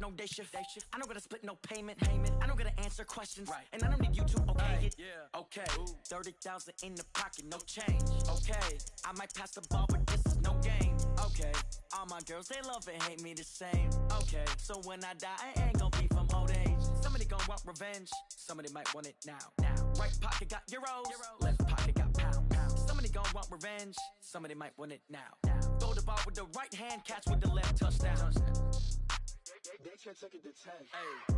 no day shift. I don't gotta split no payment. I don't gotta answer questions. Right. And I don't need you to okay it. Yeah. Okay. 30,000 in the pocket, no change. Okay. I might pass the ball, but this is no game. Okay. All my girls, they love and hate me the same. Okay. So when I die, I ain't gonna be from old age. Somebody gonna want revenge. Somebody might want it now. Right pocket got euros. Left pocket got pound. Somebody gonna want revenge. Somebody might want it now. Throw the ball with the right hand, catch with the left, touchdown. They can't take it to 10. Hey.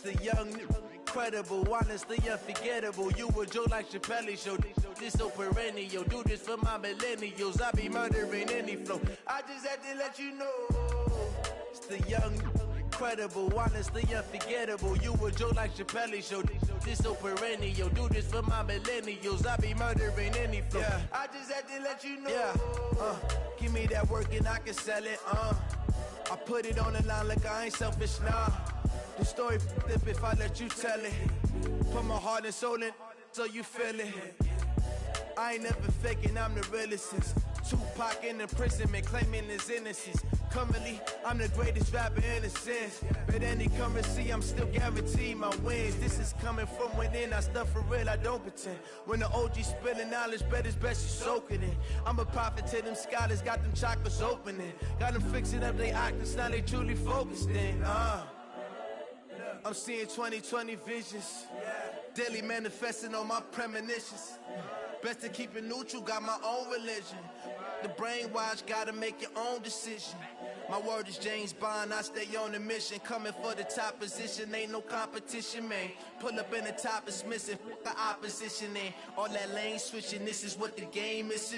The young, incredible, honestly unforgettable. You a joke like Chappelle show. This so perennial. Do this for my millennials. I be murdering any flow. I just had to let you know. It's the young, incredible, honestly unforgettable. You a joke like Chappelle show. This so perennial. Do this for my millennials. I be murdering any flow. Yeah. I just had to let you know. Yeah. Give me that work and I can sell it. I put it on the line like I ain't selfish now. The story flip if I let you tell it. Put my heart and soul in so you feel it. I ain't never faking, I'm the realest since Tupac in imprisonment, claiming his innocence. Currently, I'm the greatest rapper in a sense. But any currency, I'm still guaranteed my wins. This is coming from within, I stuff for real, I don't pretend. When the OG spilling knowledge, bet it's best you soak it in. I'm a prophet to them scholars, got them chakras opening. Got them fixing up they octaves, now they truly focused in. I'm seeing 2020 visions. Daily manifesting on my premonitions. Best to keep it neutral, got my own religion. The brainwash, gotta make your own decision. My word is James Bond, I stay on a mission. Coming for the top position, ain't no competition, man. Pull up in the top is missing, fuck the opposition, and all that lane switching, this is what the game is.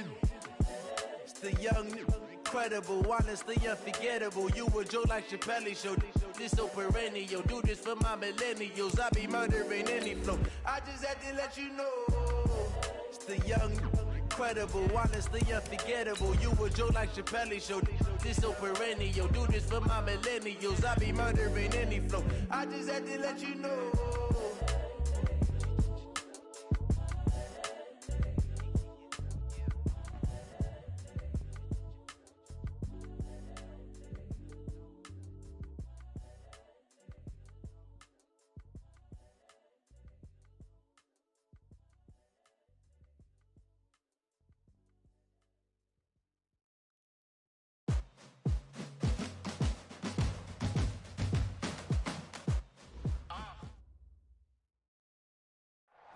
It's the young, incredible, honestly unforgettable. You a joke like Chappelle show. This so perennial. Do this for my millennials. I be murdering any flow. I just had to let you know. It's the young, incredible, honestly unforgettable. You a joke like Chappelle show. This so perennial. Do this for my millennials. I be murdering any flow. I just had to let you know.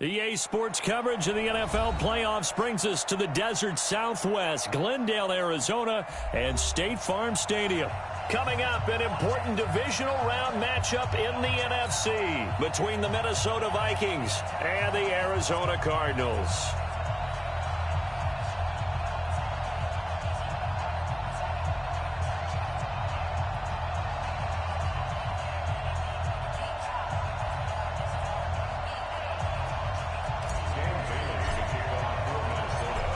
EA Sports coverage of the NFL playoffs brings us to the desert Southwest, Glendale, Arizona, and State Farm Stadium. Coming up, an important divisional round matchup in the NFC between the Minnesota Vikings and the Arizona Cardinals.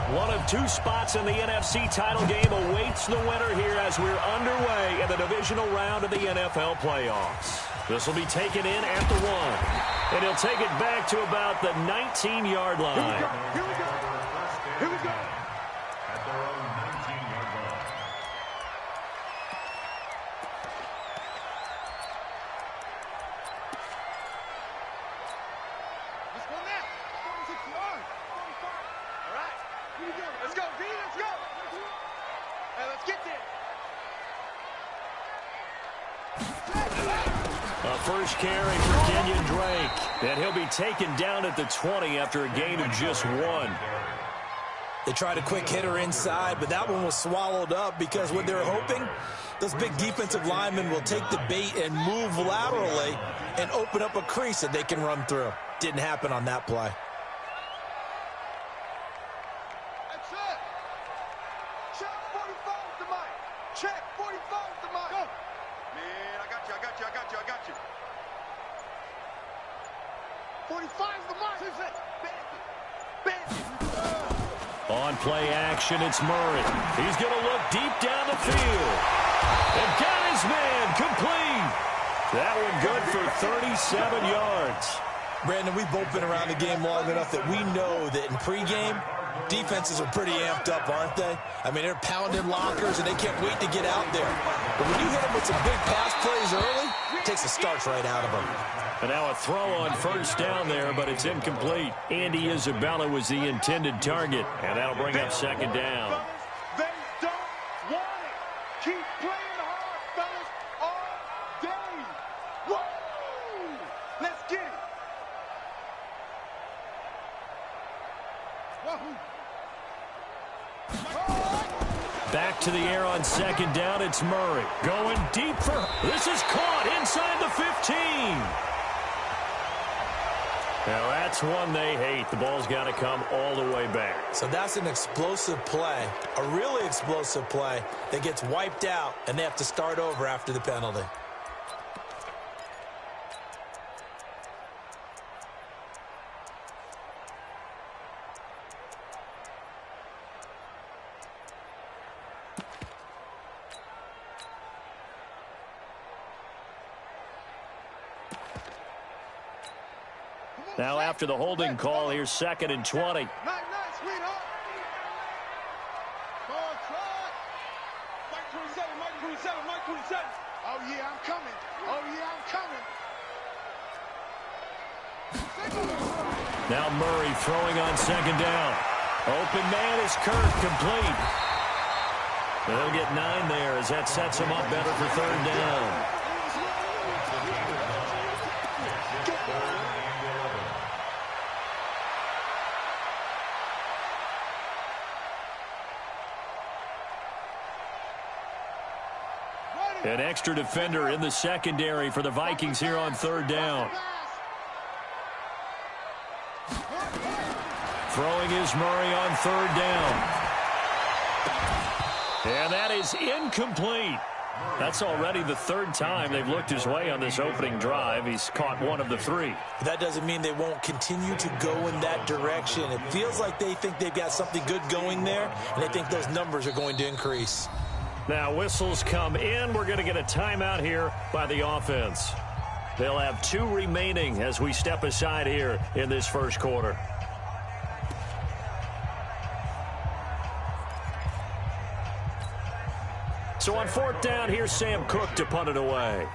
One of two spots in the NFC title game awaits the winner here as we're underway in the divisional round of the NFL playoffs. This will be taken in at the 1, and he'll take it back to about the 19-yard line. Here we go. Here we go. At their own 19-yard line. Let's go now. 46 yards. 45. All right. Here we go. Let's go, B. Let's go. Hey, let's get there. A first carry for Kenyon Drake, and he'll be taken down at the 20 after a gain of just 1. They tried a quick hitter inside, but that one was swallowed up because what they're hoping, those big defensive linemen will take the bait and move laterally and open up a crease that they can run through. Didn't happen on that play. That's it. Check 45 with the mic. Check 45 with the mic. Go. Man, I got you. 45 the mark. On play action, it's Murray. He's going to look deep down the field. And got his man complete. That one good for 37 yards. Brandon, we've both been around the game long enough that we know that in pregame, defenses are pretty amped up, aren't they? I mean, they're pounding lockers, and they can't wait to get out there. But when you hit them with some big pass plays early, it takes the starch right out of them. And now a throw on first down there, but it's incomplete. Andy Isabella was the intended target, and that'll bring up second down. They don't want it. Keep playing hard, fellas, all day. Woo! Let's get it. Back to the air on second down, it's Murray. Going deep for... This is caught inside the 15. Now, that's one they hate. The ball's got to come all the way back. So that's an explosive play, a really explosive play that gets wiped out, and they have to start over after the penalty. Now after the holding call, here's 2nd and 20. Nice, sweetheart. Ball try. Mike 27. Oh, yeah, I'm coming. Now Murray throwing on second down. Open man is Kirk, complete. They'll get 9 there as that sets him up better for third down. An extra defender in the secondary for the Vikings here on third down. Throwing is Murray on third down. And that is incomplete. That's already the 3rd time they've looked his way on this opening drive. He's caught 1 of the 3. But that doesn't mean they won't continue to go in that direction. It feels like they think they've got something good going there, and they think those numbers are going to increase. Now whistles come in. We're going to get a timeout here by the offense. They'll have 2 remaining as we step aside here in this first quarter. So on 4th down, here's Sam Cook to punt it away.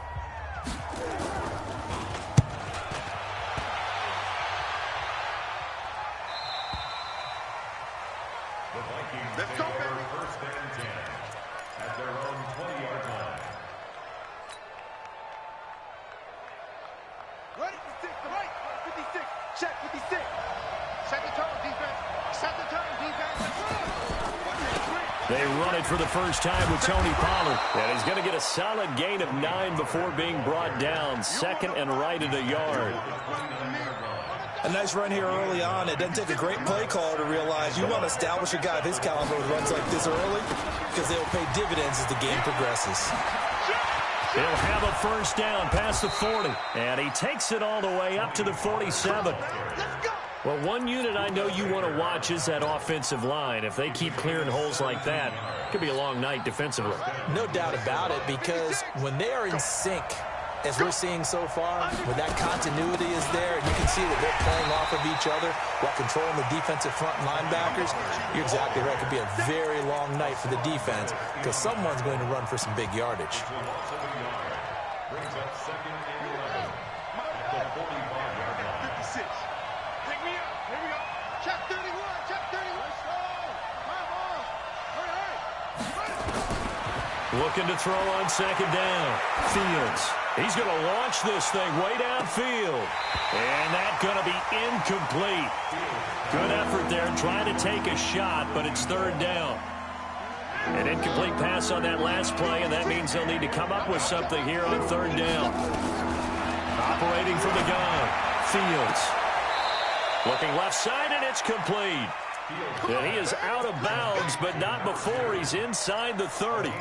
Let's go, baby. First and 10 at their own 20-yard line. Ready? 56, the right. 56. Check 56. Set the turn, defense. Set the turn, defense. They run it for the first time with Tony Pollard. And he's going to get a solid gain of 9 before being brought down. 2nd and right at a yard. A nice run here early on. It doesn't take a great play caller to realize you want to establish a guy of his caliber with runs like this early because they'll pay dividends as the game progresses. He'll have a first down past the 40. And he takes it all the way up to the 47. Well, one unit I know you want to watch is that offensive line. If they keep clearing holes like that, it could be a long night defensively. No doubt about it, because when they are in sync, as we're seeing so far, when that continuity is there, and you can see that they're playing off of each other while controlling the defensive front linebackers, you're exactly right. It could be a very long night for the defense because someone's going to run for some big yardage. Brings up 2nd and 11 at the 45-yard line. 56. Pick me up. Here we go. Check 31. Check 31. My ball. Hurry. Looking to throw on second down. Fields. He's going to launch this thing way downfield. And that's going to be incomplete. Good effort there trying to take a shot, but it's third down. An incomplete pass on that last play, and that means they'll need to come up with something here on third down. Operating from the gun. Fields. Looking left side, and it's complete. And he is out of bounds, but not before he's inside the 30.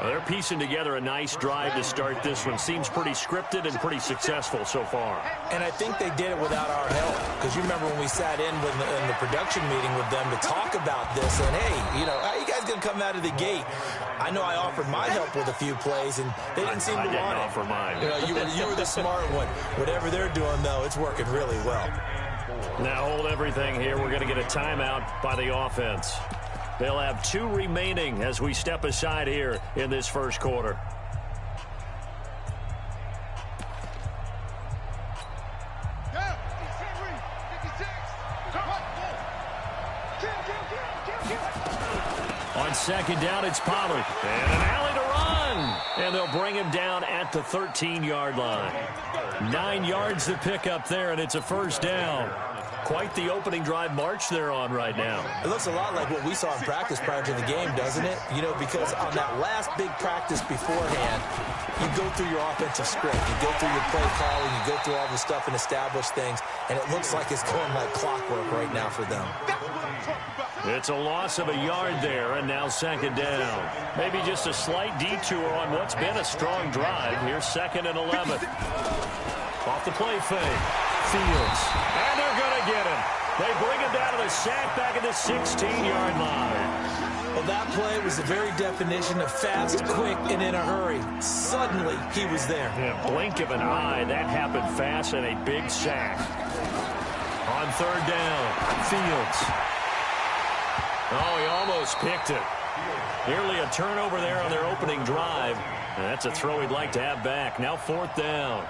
Well, they're piecing together a nice drive to start this one. Seems pretty scripted and pretty successful so far. And I think they did it without our help. Because you remember when we sat in the production meeting with them to talk about this. And, hey, you know, how are you guys going to come out of the gate? I know I offered my help with a few plays, and they didn't seem to want it. I didn't offer mine. You know, you were the smart one. Whatever they're doing, though, it's working really well. Now hold everything here. We're going to get a timeout by the offense. They'll have 2 remaining as we step aside here in this first quarter. On second down, it's Pollard. And an alley to run. And they'll bring him down at the 13-yard line. 9 yards to pick up there, and it's a first down. Quite the opening drive march they're on right now. It looks a lot like what we saw in practice prior to the game, doesn't it? You know, because on that last big practice beforehand, you go through your offensive script. You go through your play calling. You go through all the stuff and establish things. And it looks like it's going like clockwork right now for them. It's a loss of a yard there, and now second down. Maybe just a slight detour on what's been a strong drive. Here's 2nd and 11. Off the play fake. Fields. And they're going to get him. They bring him down to the sack back at the 16-yard line. Well, that play was the very definition of fast, quick, and in a hurry. Suddenly, he was there. Yeah, blink of an eye, that happened fast, and a big sack. On 3rd down, Fields. Oh, he almost picked it. Nearly a turnover there on their opening drive. And that's a throw he'd like to have back. Now 4th down.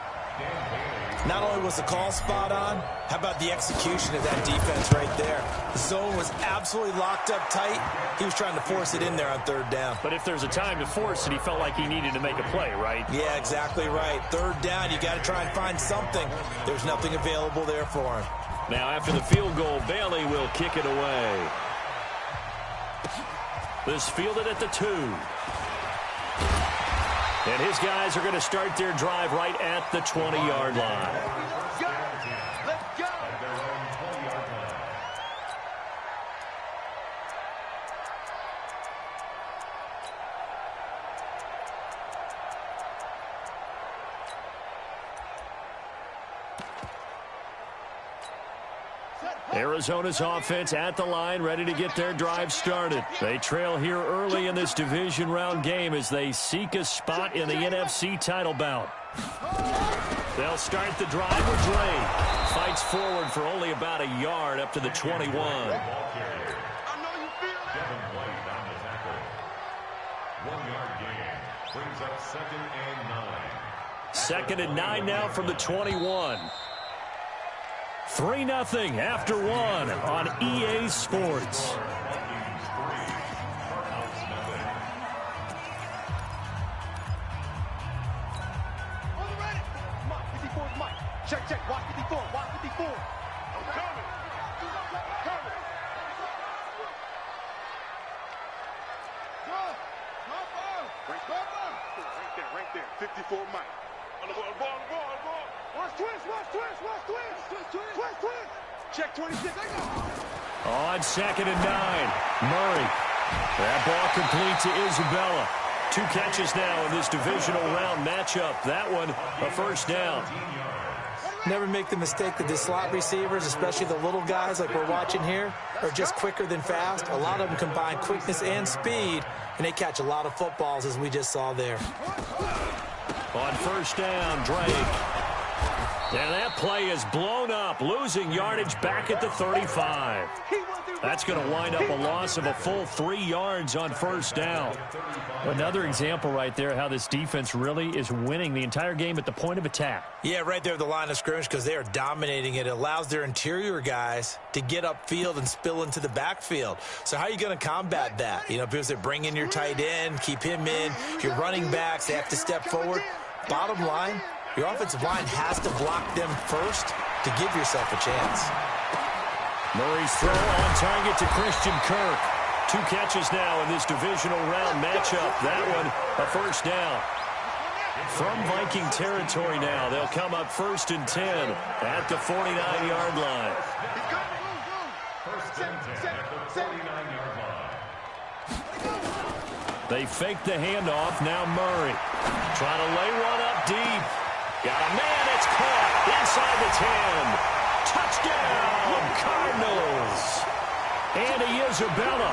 Not only was the call spot on, how about the execution of that defense right there? The zone was absolutely locked up tight. He was trying to force it in there on 3rd down. But if there's a time to force it, he felt like he needed to make a play, right? Yeah, exactly right. 3rd down, you got to try and find something. There's nothing available there for him. Now after the field goal, Bailey will kick it away. This fielded at the 2. And his guys are going to start their drive right at the 20-yard line. Let's go! Let's go! Arizona's offense at the line, ready to get their drive started. They trail here early in this division round game as they seek a spot in the NFC title bout. They'll start the drive with Drake. Fights forward for only about a yard up to the 21. Second and 9 now from the 21. 3-0 after 1 on EA Sports. Check, check. Watch 54. Watch 54. I'm coming. Coming. Go. Right there. 54 Mike. On the ball. Watch twist. Check 26. I go. On 2nd and 9, Murray. That ball complete to Isabella. 2 catches now in this divisional round matchup. That one, a first down. Never make the mistake that the slot receivers, especially the little guys like we're watching here, are just quicker than fast. A lot of them combine quickness and speed, and they catch a lot of footballs, as we just saw there. On first down, Drake. And that play is blown up, losing yardage back at the 35. That's going to wind up a loss of a full 3 yards on first down. Another example right there how this defense really is winning the entire game at the point of attack. Yeah, right there at the line of scrimmage because they are dominating it. It allows their interior guys to get upfield and spill into the backfield. So how are you going to combat that? You know, because they bring in your tight end, keep him in. Your running backs, they have to step forward. Bottom line, your offensive line has to block them first to give yourself a chance. Murray's throw on target to Christian Kirk. 2 catches now in this divisional round matchup. That one, a first down. From Viking territory now, they'll come up 1st and 10 at the 49-yard line. They fake the handoff. Now Murray trying to lay one up deep. Got a man. It's caught inside the 10. Touchdown, Cardinals. Andy Isabella,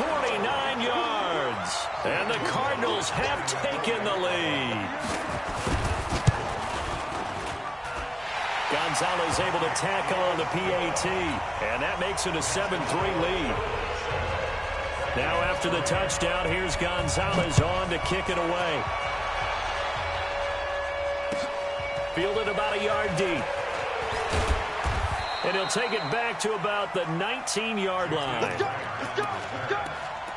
49 yards. And the Cardinals have taken the lead. Gonzalez able to tackle on the PAT. And that makes it a 7-3 lead. Now after the touchdown, here's Gonzalez on to kick it away. Fielded about a yard deep. And he'll take it back to about the 19-yard line. Let's go! Let's go! Let's go!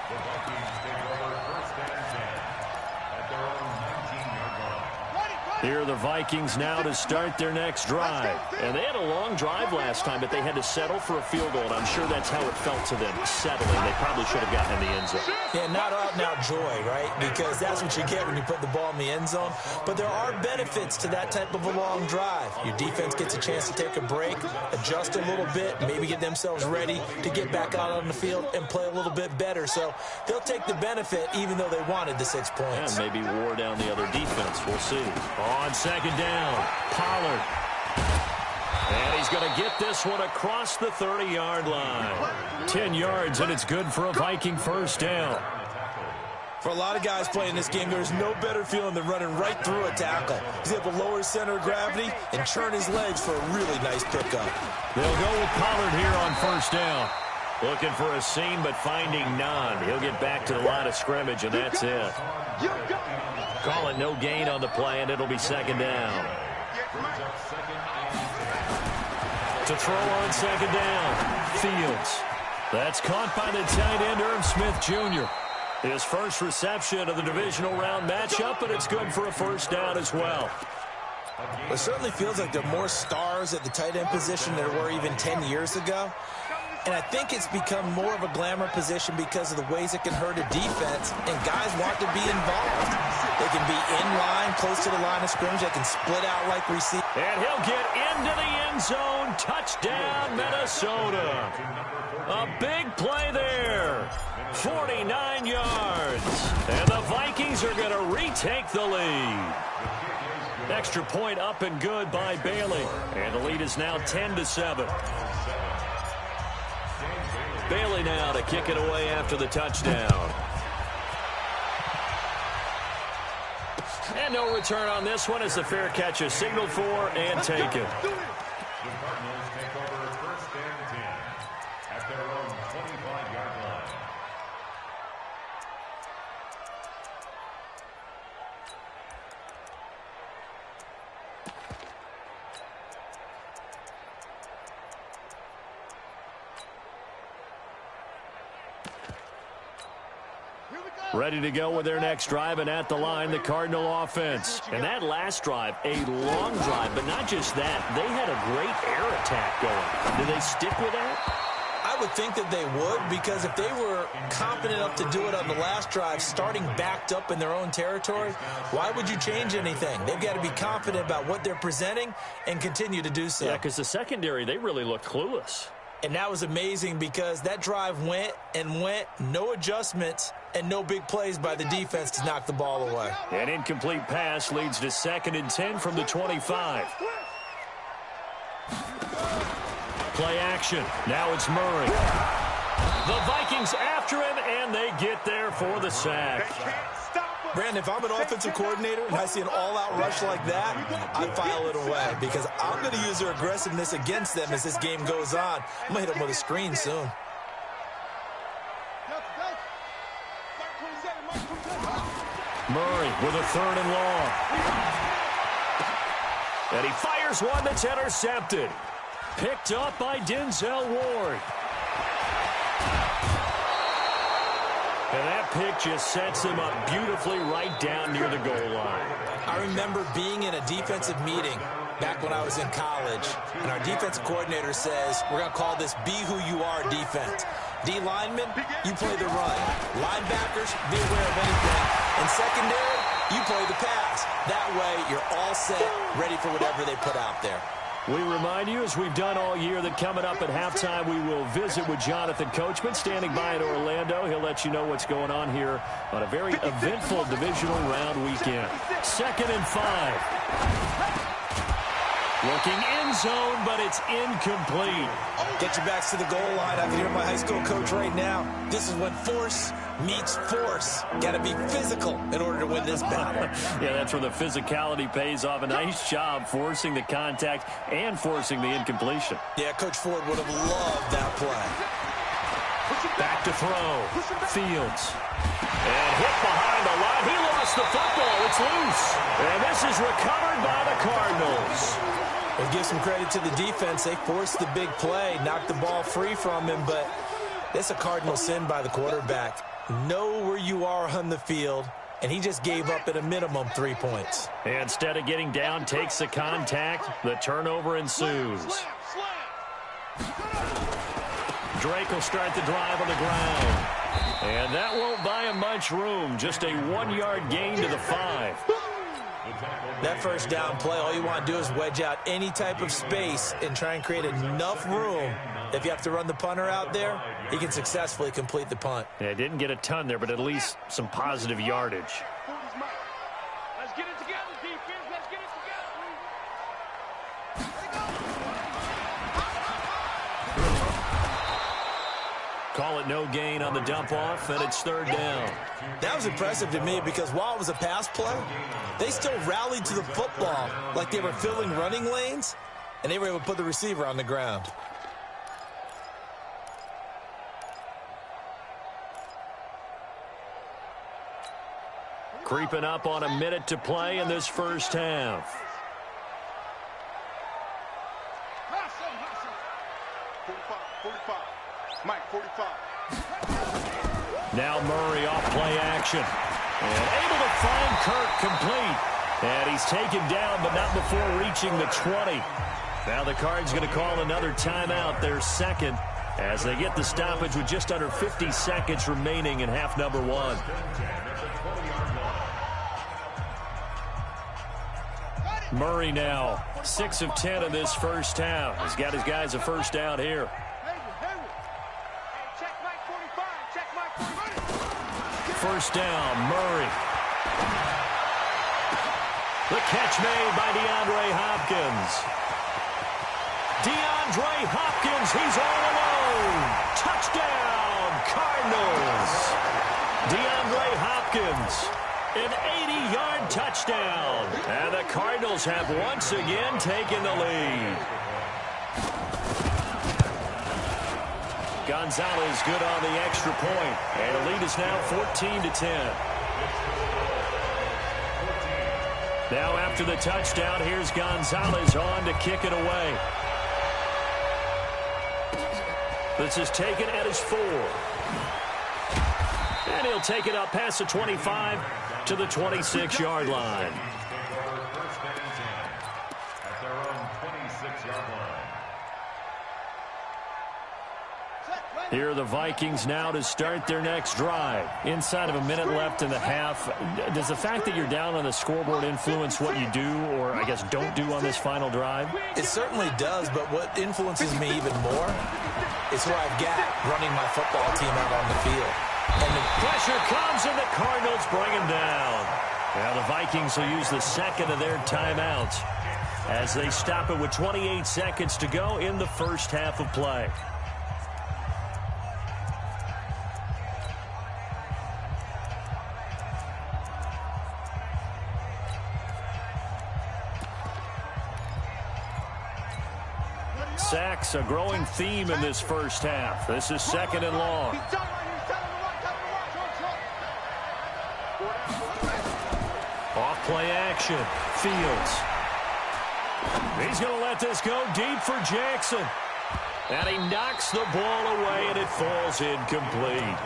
The Vikings take over first and 10 at their own 19-yard line. Here are the Vikings now to start their next drive. And they had a long drive last time, but they had to settle for a field goal. And I'm sure that's how it felt to them, settling. They probably should have gotten in the end zone. Yeah, not out and out joy, right? Because that's what you get when you put the ball in the end zone. But there are benefits to that type of a long drive. Your defense gets a chance to take a break, adjust a little bit, maybe get themselves ready to get back out on the field and play a little bit better. So they'll take the benefit even though they wanted the 6 points. And maybe wore down the other defense. We'll see. On second down, Pollard. And he's going to get this one across the 30-yard line. 10 yards, and it's good for a Viking first down. For a lot of guys playing this game, there's no better feeling than running right through a tackle. He's able to lower his center of gravity and churn his legs for a really nice pickup. They'll go with Pollard here on first down. Looking for a seam, but finding none. He'll get back to the line of scrimmage, and that's it. Call it no gain on the play, and it'll be second down. To throw on second down, Fields. That's caught by the tight end, Irv Smith Jr. His first reception of the divisional round matchup, but it's good for a first down as well. It certainly feels like there are more stars at the tight end position than there were even 10 years ago. And I think it's become more of a glamour position because of the ways it can hurt a defense, and guys want to be involved. They can be in line, close to the line of scrimmage. They can split out like receivers. And he'll get into the end zone. Touchdown, Minnesota. A big play there. 49 yards. And the Vikings are going to retake the lead. Extra point up and good by Bailey. And the lead is now 10-7. Bailey now to kick it away after the touchdown. And no return on this one as the fair catch is signaled for and taken. The Cardinals take over first and 10 at their own 25-yard line. Ready to go with their next drive, and at the line, the Cardinal offense. And that last drive, a long drive, but not just that. They had a great air attack going. Do they stick with that? I would think that they would, because if they were confident enough to do it on the last drive, starting backed up in their own territory, why would you change anything? They've got to be confident about what they're presenting and continue to do so. Yeah, because the secondary, they really looked clueless. And that was amazing because that drive went and went, no adjustments, and no big plays by the defense to knock the ball away. An incomplete pass leads to 2nd and 10 from the 25. Play action. Now it's Murray. The Vikings after him, and they get there for the sack. Brandon, if I'm an offensive coordinator and I see an all-out rush like that, I file it away because I'm going to use their aggressiveness against them as this game goes on. I'm going to hit them with a screen soon. Murray with a 3rd and long. And he fires one that's intercepted. Picked up by Denzel Ward. And that pick just sets him up beautifully right down near the goal line. I remember being in a defensive meeting back when I was in college, and our defensive coordinator says, we're going to call this Be Who You Are defense. D linemen, you play the run. Linebackers, be aware of anything. And secondary, you play the pass. That way, you're all set, ready for whatever they put out there. We remind you, as we've done all year, that coming up at halftime, we will visit with Jonathan Coachman, standing by in Orlando. He'll let you know what's going on here on a very eventful divisional round weekend. 2nd and 5. Looking end zone, but it's incomplete. Get your backs to the goal line. I can hear my high school coach right now. This is when force meets force. Got to be physical in order to win this battle. Yeah, that's where the physicality pays off. A nice job forcing the contact and forcing the incompletion. Yeah, Coach Ford would have loved that play. Back to throw. Fields. And hit behind the line. He lost the football. It's loose. And this is recovered by the Cardinals. We'll give some credit to the defense. They forced the big play, knocked the ball free from him, but it's a Cardinal sin by the quarterback. Know where you are on the field, and he just gave up at a minimum 3 points. Instead of getting down, takes the contact. The turnover ensues. Drake will start the drive on the ground. And that won't buy him much room. Just a 1-yard gain to the 5. That first down play, all you want to do is wedge out any type of space and try and create enough room. If you have to run the punter out there, he can successfully complete the punt. Yeah, didn't get a ton there, but at least some positive yardage. Let's get it together, defense. Let's get it together. Call it no gain on the dump off, and it's 3rd down. That was impressive to me because while it was a pass play, they still rallied to the football like they were filling running lanes, and they were able to put the receiver on the ground. Creeping up on a minute to play in this first half. 45. Mike, 45. Now Murray off play action. And able to find Kirk complete. And he's taken down, but not before reaching the 20. Now the Cards going to call another timeout, their 2nd, as they get the stoppage with just under 50 seconds remaining in half number 1. Murray now 6 of 10 in this first half. He's got his guys a first down here. First down, Murray. The catch made by DeAndre Hopkins. DeAndre Hopkins, he's all alone. Touchdown, Cardinals. DeAndre Hopkins, an 80-yard touchdown. And the Cardinals have once again taken the lead. Gonzalez good on the extra point. And the lead is now 14-10. Now after the touchdown, here's Gonzalez on to kick it away. This is taken at his 4. And he'll take it up past the 25 to the 26-yard line. At their own 26-yard line. Here are the Vikings now to start their next drive. Inside of a minute left in the half. Does the fact that you're down on the scoreboard influence what you do, or I guess don't do on this final drive? It certainly does, but what influences me even more is who I've got running my football team out on the field. And the pressure comes, and the Cardinals bring him down. Now the Vikings will use the 2nd of their timeouts as they stop it with 28 seconds to go in the first half of play. Sacks, a growing theme in this first half. This is 2nd and long. Off play action. Fields. He's going to let this go deep for Jackson. And he knocks the ball away, and it falls incomplete.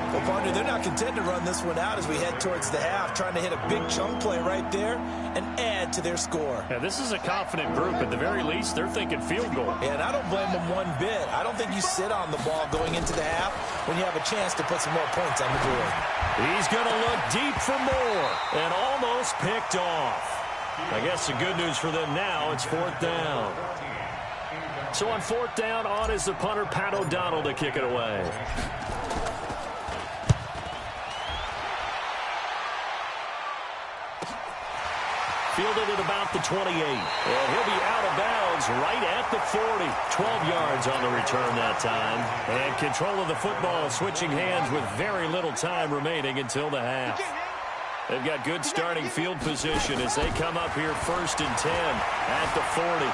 Well, partner, they're not content to run this one out as we head towards the half, trying to hit a big chunk play right there and add to their score. Yeah, this is a confident group. At the very least, they're thinking field goal. Yeah, and I don't blame them one bit. I don't think you sit on the ball going into the half when you have a chance to put some more points on the board. He's going to look deep for more and almost picked off. I guess the good news for them now, it's 4th down. So on 4th down, on is the punter, Pat O'Donnell, to kick it away. Fielded at about the 28. And he'll be out of bounds right at the 40. 12 yards on the return that time. And control of the football switching hands with very little time remaining until the half. They've got good starting field position as they come up here 1st and 10 at the 40.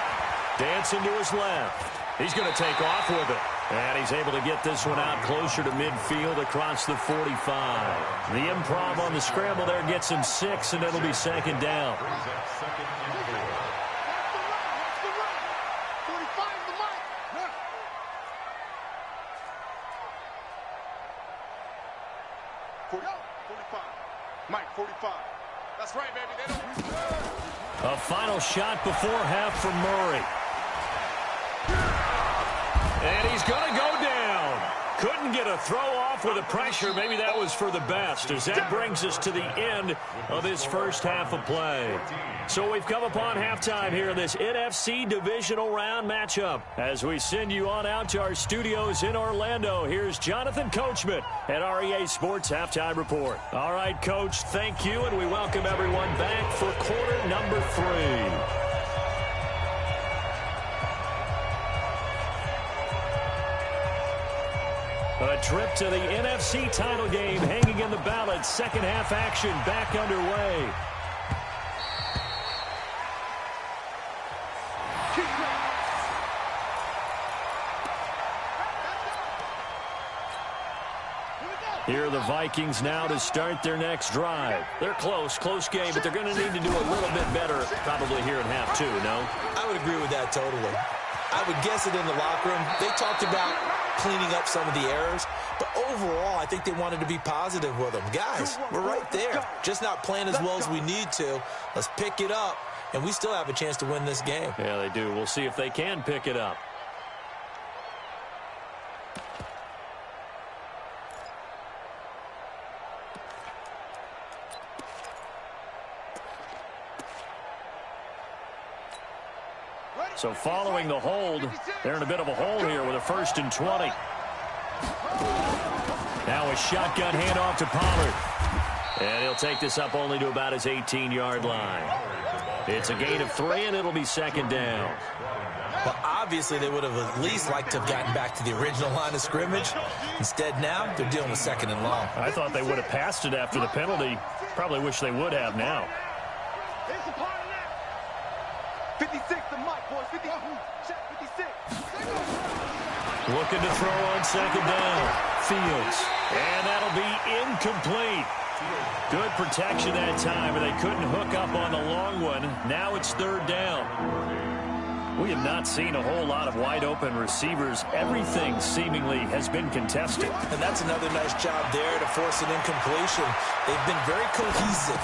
Dancing to his left. He's going to take off with it. And he's able to get this one out closer to midfield across the 45. The improv on the scramble there gets him 6, and it'll be 2nd down. Mike, 45. That's right, baby. They don't... A final shot before half from Murray. And he's going to go down. Couldn't get a throw off with the pressure. Maybe that was for the best, as that brings us to the end of this first half of play. So we've come upon halftime here in this NFC divisional round matchup. As we send you on out to our studios in Orlando, here's Jonathan Coachman at REA Sports Halftime Report. All right, Coach, thank you, and we welcome everyone back for quarter number 3. A trip to the NFC title game hanging in the balance. Second half action back underway. Here are the Vikings now to start their next drive. They're close game, but they're going to need to do a little bit better probably here in half 2, no? I would agree with that totally. I would guess it in the locker room. They talked about cleaning up some of the errors, but overall, I think they wanted to be positive with them. Guys, we're right there. Just not playing as well as we need to. Let's pick it up, and we still have a chance to win this game. Yeah, they do. We'll see if they can pick it up. So following the hold, they're in a bit of a hole here with a 1st and 20. Now a shotgun handoff to Pollard. And he'll take this up only to about his 18-yard line. It's a gain of 3, and it'll be 2nd down. Well, obviously, they would have at least liked to have gotten back to the original line of scrimmage. Instead, now, they're dealing with 2nd and long. I thought they would have passed it after the penalty. Probably wish they would have now. 56 to Mike, boys. 56. Looking to throw on 2nd down. Fields. And that'll be incomplete. Good protection that time, and they couldn't hook up on the long one. Now it's 3rd down. We have not seen a whole lot of wide-open receivers. Everything seemingly has been contested. And that's another nice job there to force an incompletion. They've been very cohesive,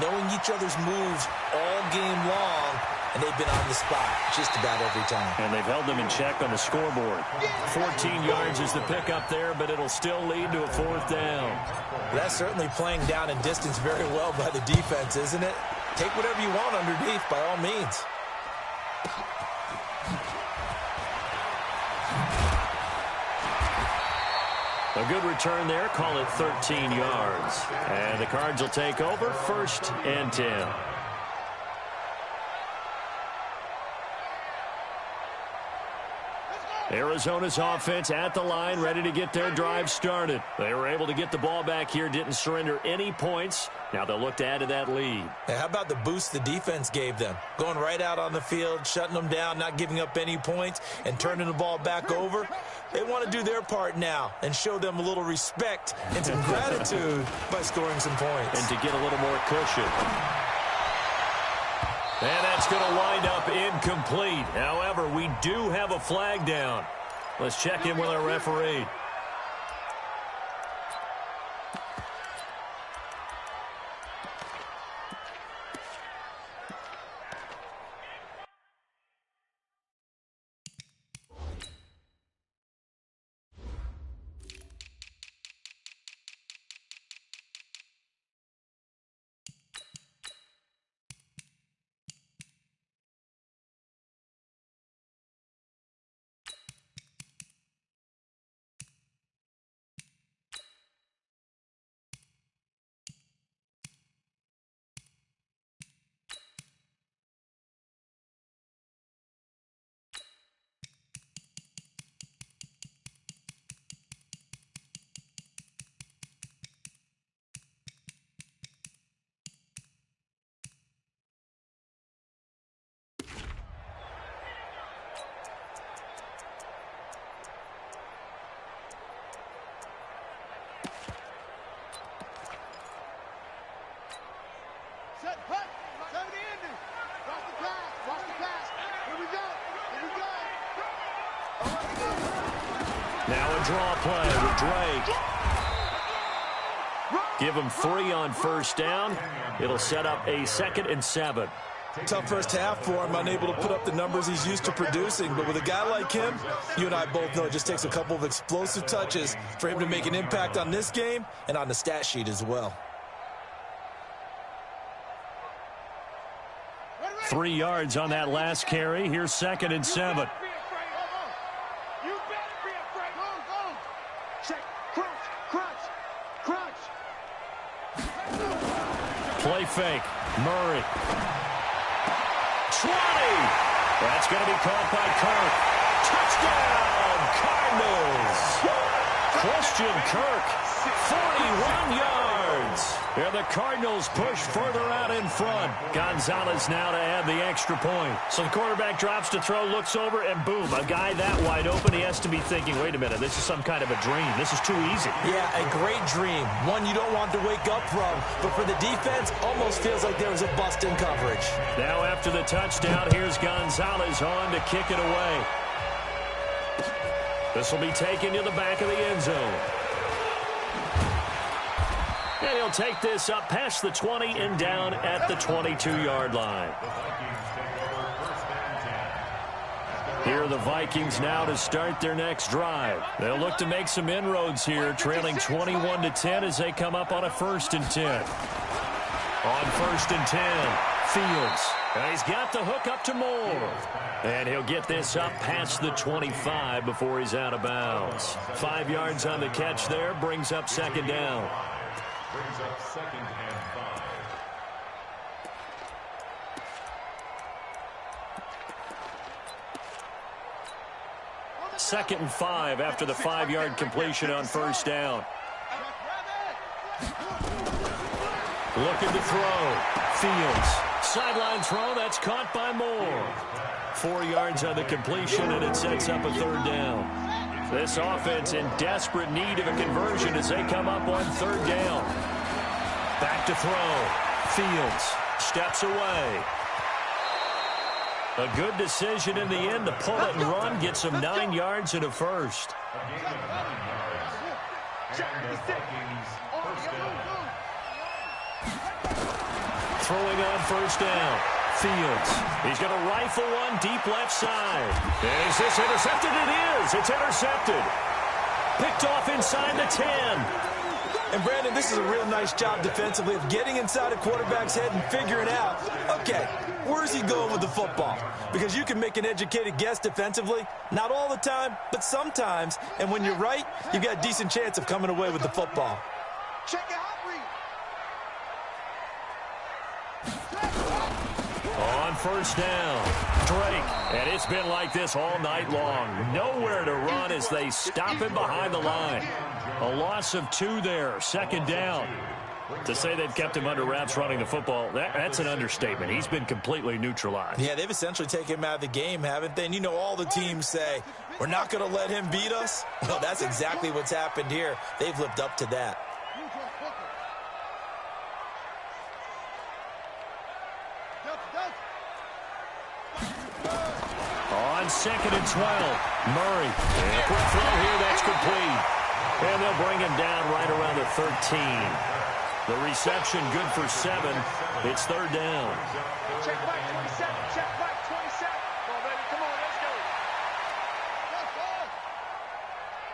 knowing each other's moves all game long, and they've been on the spot just about every time. And they've held them in check on the scoreboard. 14 yards is the pickup there, but it'll still lead to a 4th down. That's certainly playing down in distance very well by the defense, isn't it? Take whatever you want underneath, by all means. A good return there. Call it 13 yards. And the Cards will take over 1st and 10. Arizona's offense at the line, ready to get their drive started. They were able to get the ball back here, didn't surrender any points. Now they'll look to add to that lead. Hey, how about the boost the defense gave them? Going right out on the field, shutting them down, not giving up any points, and turning the ball back over. They want to do their part now and show them a little respect and some gratitude by scoring some points. And to get a little more cushion. And that's going to wind up incomplete. However, we do have a flag down. Let's check in with our referee. Now a draw play with Drake. Give him 3 on first down. It'll set up a 2nd and 7. Tough first half for him, unable to put up the numbers he's used to producing. But with a guy like him, you and I both know it just takes a couple of explosive touches for him to make an impact on this game and on the stat sheet as well. 3 yards on that last carry. Here's 2nd and 7. Play fake. Murray. 20. That's going to be caught by Kirk. Touchdown, Cardinals. Christian Kirk, 41 yards. And the Cardinals push further out in front. Gonzalez now to add the extra point. So the quarterback drops to throw, looks over, and boom, a guy that wide open, he has to be thinking, wait a minute, this is some kind of a dream. This is too easy. Yeah, a great dream. One you don't want to wake up from. But for the defense, almost feels like there was a bust in coverage. Now after the touchdown, here's Gonzalez on to kick it away. This will be taken to the back of the end zone. And he'll take this up past the 20 and down at the 22-yard line. Here are the Vikings now to start their next drive. They'll look to make some inroads here, trailing 21-10 as they come up on a 1st and 10. On 1st and 10, Fields. And he's got the hook up to Moore. And he'll get this up past the 25 before he's out of bounds. 5 yards on the catch there, brings up 2nd down. Brings up 2nd and 5. 2nd and 5 after the 5-yard completion on 1st down. Looking to throw. Fields. Sideline throw. That's caught by Moore. 4 yards on the completion, and it sets up a 3rd down. This offense in desperate need of a conversion as they come up on 3rd down. Back to throw. Fields steps away. A good decision in the end to pull it and run. Gets him 9 yards and a 1st. Throwing on 1st down. Fields. He's going to rifle one deep left side. Is this intercepted? It is. It's intercepted. Picked off inside the 10. And, Brandon, this is a real nice job defensively of getting inside a quarterback's head and figuring out, okay, where's he going with the football? Because you can make an educated guess defensively. Not all the time, but sometimes. And when you're right, you've got a decent chance of coming away with the football. Check it out. On 1st down, Drake. And it's been like this all night long. Nowhere to run as they stop him behind the line. A loss of 2 there, 2nd down. To say they've kept him under wraps running the football, that's an understatement. He's been completely neutralized. Yeah, they've essentially taken him out of the game, haven't they? And you know all the teams say, we're not going to let him beat us. Well, that's exactly what's happened here. They've lived up to that. On 2nd and 12, Murray. And a quick throw here, that's complete. And they'll bring him down right around the 13. The reception good for 7. It's 3rd down. Check back 27. Check back 27. Come on, baby. Come on, let's go.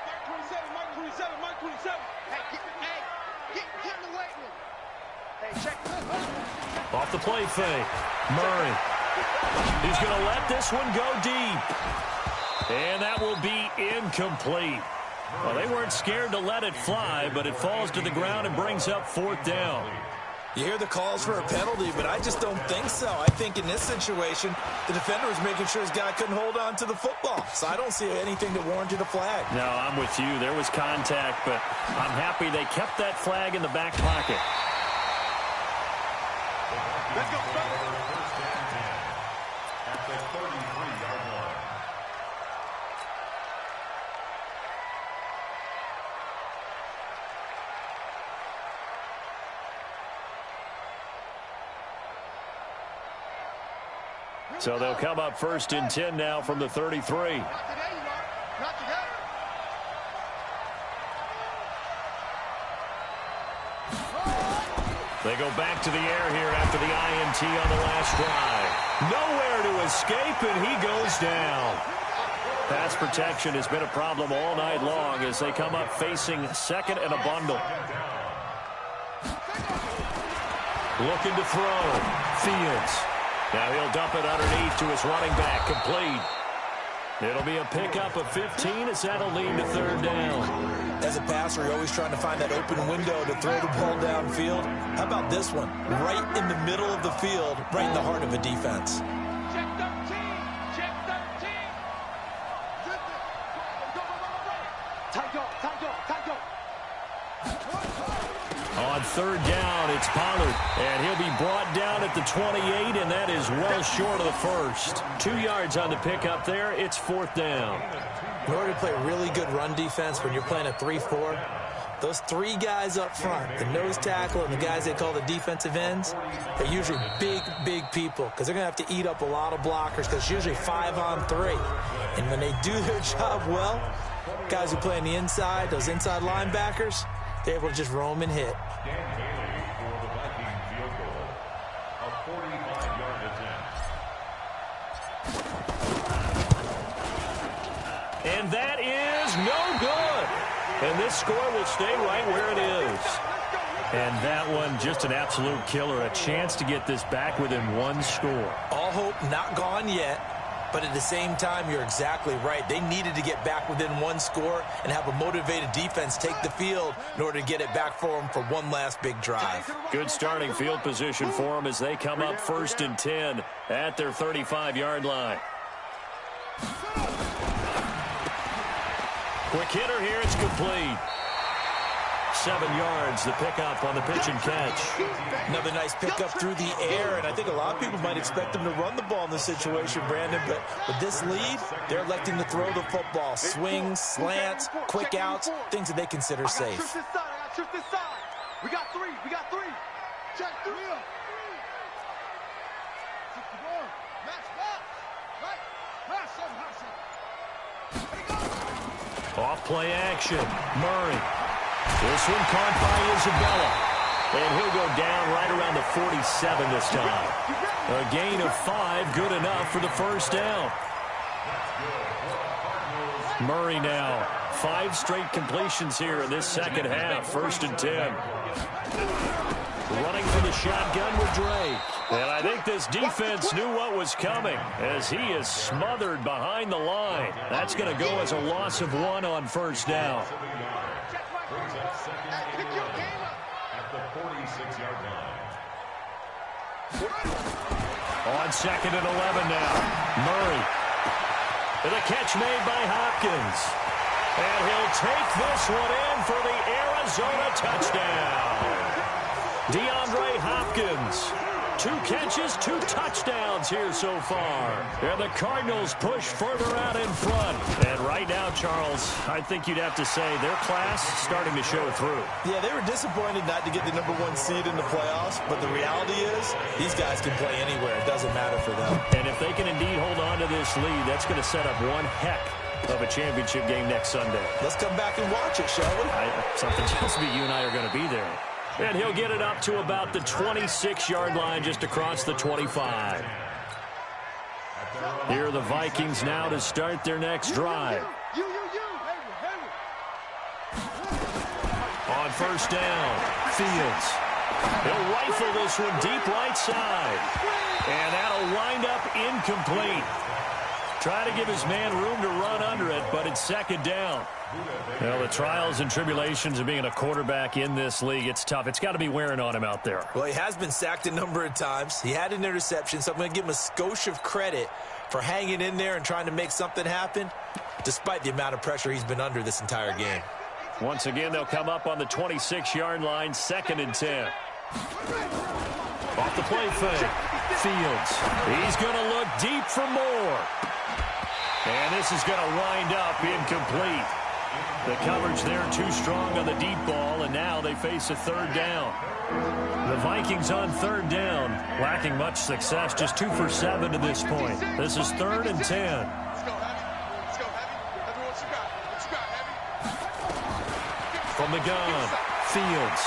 Mike 27. Mike 27. Hey, get in the weight room. Hey, check. Off the play fake. Murray. He's going to let this one go deep. And that will be incomplete. Well, they weren't scared to let it fly, but it falls to the ground and brings up 4th down. You hear the calls for a penalty, but I just don't think so. I think in this situation, the defender was making sure his guy couldn't hold on to the football. So I don't see anything that warranted a flag. No, I'm with you. There was contact, but I'm happy they kept that flag in the back pocket. Let's go, fellas. At the 33-yard line. So they'll come up 1st and 10 now from the 33. They go back to the air here after the INT on the last drive. Nowhere to escape, and he goes down. Pass protection has been a problem all night long as they come up facing 2nd and a bundle. Looking to throw. Fields. Now he'll dump it underneath to his running back. Complete. It'll be a pickup of 15 as that'll lead to 3rd down. As a passer, you're always trying to find that open window to throw the ball downfield. How about this one? Right in the middle of the field, right in the heart of a defense. Check 13. Check 13. Tight go. On 3rd down, it's Pollard, and he'll be brought down at the 28, and that is well short of the first. 2 yards on the pickup there. It's 4th down. In order to play really good run defense when you're playing a 3-4, those 3 guys up front, the nose tackle and the guys they call the defensive ends, they're usually big people because they're going to have to eat up a lot of blockers because it's usually 5 on 3. And when they do their job well, guys who play on the inside, those inside linebackers, they're able to just roam and hit. And that is no good. And this score will stay right where it is. And that one, just an absolute killer. A chance to get this back within 1 score. All hope not gone yet. But at the same time, you're exactly right. They needed to get back within 1 score and have a motivated defense take the field in order to get it back for them for one last big drive. Good starting field position for them as they come up 1st and 10 at their 35-yard line. Quick hitter here. It's complete. 7 yards, the pickup on the pitch and catch. Another nice pickup through the air, and I think a lot of people might expect them to run the ball in this situation, Brandon, but with this lead, they're electing to throw the football. Swings, slants, quick outs, things that they consider safe. I got this side. We got 3. Check 3. Off play action. Murray. This one caught by Isabella. And he'll go down right around the 47 this time. A gain of 5, good enough for the 1st down. Murray now. 5 straight completions here in this 2nd half. 1st and 10. Running for the shotgun with Drake. And I think this defense knew what was coming as he is smothered behind the line. That's going to go as a loss of 1 on 1st down. At the 46-yard line. On 2nd and 11 now. Murray. And a catch made by Hopkins. And he'll take this one in for the Arizona touchdown. DeAndre Hopkins. 2 catches, 2 touchdowns here so far. And the Cardinals push further out in front. And right now, Charles, I think you'd have to say their class starting to show through. Yeah, they were disappointed not to get the #1 seed in the playoffs, but the reality is these guys can play anywhere. It doesn't matter for them. And if they can indeed hold on to this lead, that's going to set up one heck of a championship game next Sunday. Let's come back and watch it, shall we? Something tells me you and I are going to be there. And he'll get it up to about the 26-yard line just across the 25. Here are the Vikings now to start their next drive. On 1st down, Fields. He'll rifle this one deep right side. And that'll wind up incomplete. Try to give his man room to run under it, but it's 2nd down. Well, the trials and tribulations of being a quarterback in this league, it's tough. It's got to be wearing on him out there. Well, he has been sacked a number of times. He had an interception, so I'm going to give him a skosh of credit for hanging in there and trying to make something happen, despite the amount of pressure he's been under this entire game. Once again, they'll come up on the 26-yard line, 2nd and 10. Off the play fake. Fields. He's going to look deep for more. And this is going to wind up incomplete. The coverage there too strong on the deep ball, and now they face a third down. The Vikings on third down, lacking much success, just 2 for 7 to this point. This is 3rd and 10. Let's go, Heavy. Let's go, Heavy. Heavy, what you got? What you got, Heavy? From the gun, Fields.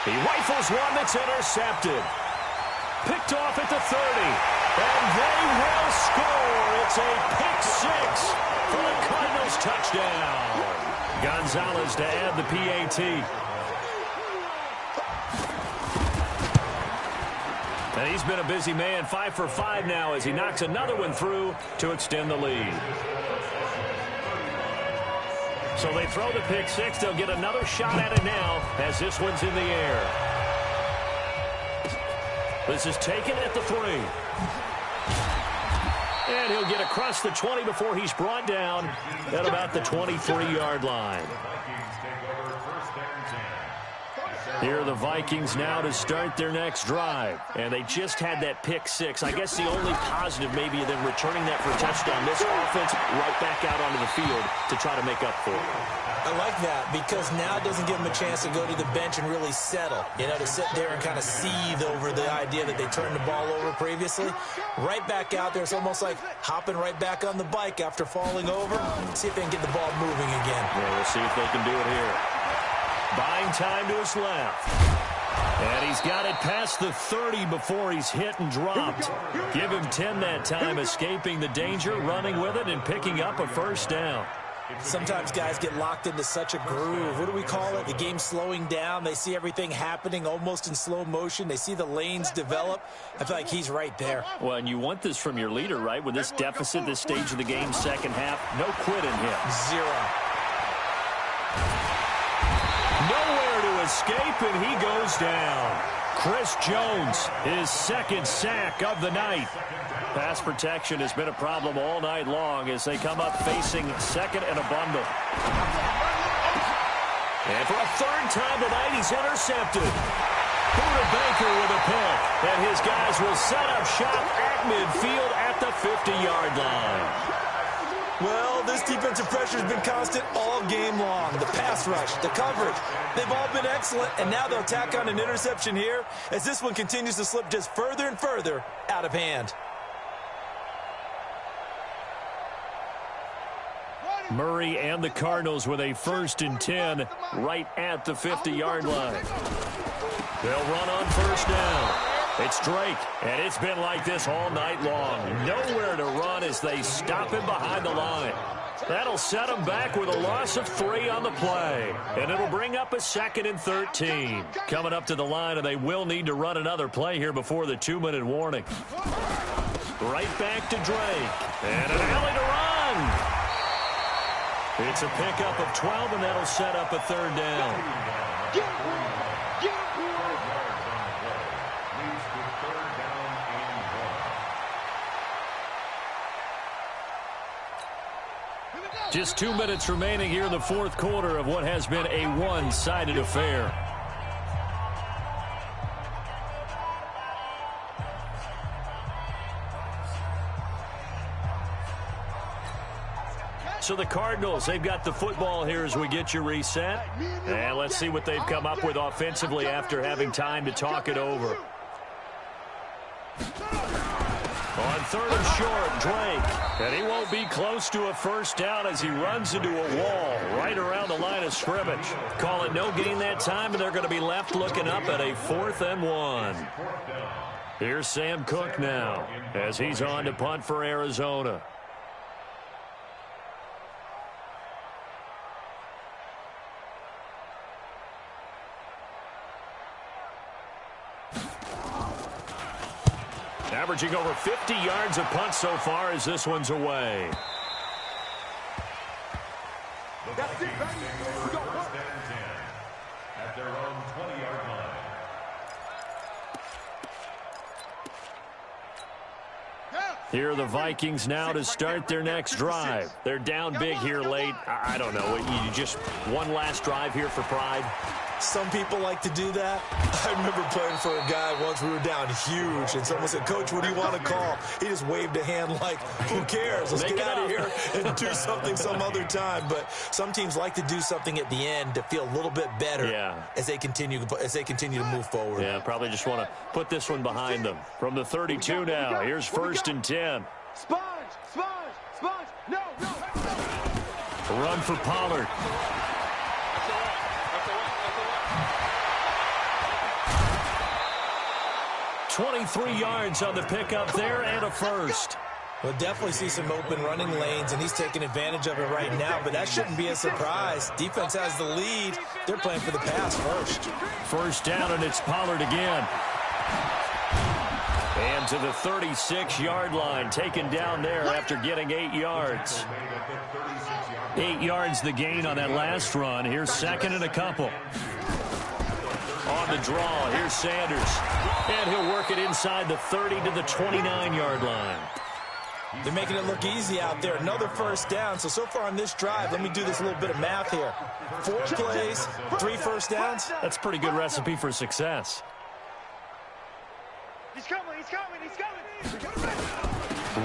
He rifles one that's intercepted. Picked off at the 30. And they will score. It's a pick six for the Cardinals touchdown. Gonzalez to add the PAT. And he's been a busy man, 5 for 5 now as he knocks another one through to extend the lead. So they throw the pick six. They'll get another shot at it now as this one's in the air. This is taken at the 3. And he'll get across the 20 before he's brought down at about the 23-yard line. Here are the Vikings now to start their next drive. And they just had that pick six. I guess the only positive maybe than returning that for a touchdown. This offense right back out onto the field to try to make up for it. I like that because now it doesn't give them a chance to go to the bench and really settle. You know, to sit there and kind of seethe over the idea that they turned the ball over previously. Right back out there. It's almost like hopping right back on the bike after falling over. See if they can get the ball moving again. Yeah, we'll see if they can do it here. Buying time to his left. And he's got it past the 30 before he's hit and dropped. Give him 10 that time, escaping the danger, running with it, and picking up a first down. Sometimes guys get locked into such a groove. What do we call it? The game's slowing down. They see everything happening almost in slow motion. They see the lanes develop. I feel like he's right there. Well, and you want this from your leader, right? With this deficit, this stage of the game, second half, no quit in him. 0. Nowhere to escape, and he goes down. Chris Jones, his second sack of the night. Pass protection has been a problem all night long as they come up facing second and a bundle. And for a third time tonight, he's intercepted. Buda Baker with a pick, and his guys will set up shop at midfield at the 50-yard line. Well, this defensive pressure has been constant all game long. The pass rush, the coverage, they've all been excellent, and now they'll tack on an interception here as this one continues to slip just further and further out of hand. Murray and the Cardinals with a 1st and 10 right at the 50-yard line. They'll run on first down. It's Drake, and it's been like this all night long. Nowhere to run as they stop him behind the line. That'll set him back with a loss of 3 on the play. And it'll bring up a 2nd and 13. Coming up to the line, and they will need to run another play here before the 2-minute warning. Right back to Drake. And an alley to run. It's a pickup of 12, and that'll set up a third down. Just 2 minutes remaining here in the fourth quarter of what has been a one-sided affair. So the Cardinals, they've got the football here as we get you reset. And let's see what they've come up with offensively after having time to talk it over. On 3rd and short, Drake. And he won't be close to a first down as he runs into a wall right around the line of scrimmage. Call it no gain that time, and they're going to be left looking up at a 4th and 1. Here's Sam Cook now as he's on to punt for Arizona. Averaging over 50 yards a punt so far as this one's away. That's it, baby. We go first and 10 at their own 20-yard line. Here are the Vikings now to start their next drive. They're down big here late. I don't know. You just one last drive here for pride? Some people like to do that. I remember playing for a guy once. We were down huge, and someone said, "Coach, what do you want to call?" He just waved a hand like, "Who cares? Let's get out of here and do something some other time." But some teams like to do something at the end to feel a little bit better as they continue to move forward. Yeah, probably just want to put this one behind them. From the 32 now, here's 1st and 10. Sponge! No! A run for Pollard. $23 yards on the pickup there and a first. We'll definitely see some open running lanes, and he's taking advantage of it right now, but that shouldn't be a surprise. Defense has the lead. They're playing for the pass first. First down, and it's Pollard again. And to the 36-yard line, taken down there after getting 8 yards. 8 yards the gain on that last run. Here's 2nd and a couple. On the draw, here's Sanders. And he'll work it inside the 30 to the 29-yard line. They're making it look easy out there. Another first down. So far on this drive, let me do this little bit of math here. 4 plays, 3 first downs. That's a pretty good recipe for success. He's coming!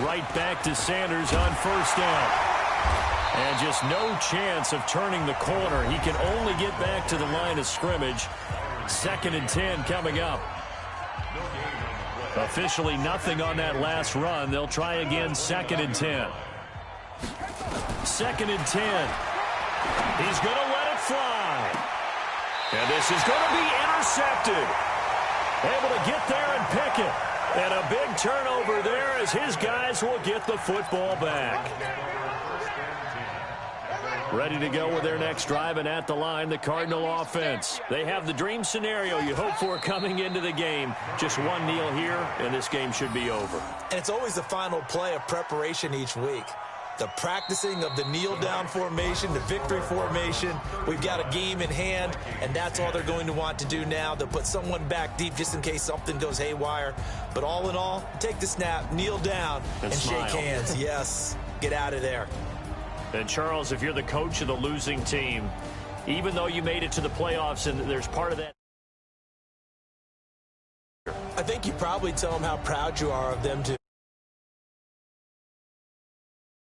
Right back to Sanders on first down. And just no chance of turning the corner. He can only get back to the line of scrimmage. 2nd and 10 coming up. Officially nothing on that last run. They'll try again, 2nd and 10. 2nd and 10. He's going to let it fly. And this is going to be intercepted. Able to get there and pick it. And a big turnover there as his guys will get the football back. Ready to go with their next drive, and at the line, the Cardinal offense. They have the dream scenario you hope for coming into the game. Just one kneel here, and this game should be over. And it's always the final play of preparation each week. The practicing of the kneel-down formation, the victory formation. We've got a game in hand, and that's all they're going to want to do now. They'll put someone back deep just in case something goes haywire. But all in all, take the snap, kneel down, and shake hands. Yes, get out of there. And, Charles, if you're the coach of the losing team, even though you made it to the playoffs and there's part of that, I think you probably tell them how proud you are of them to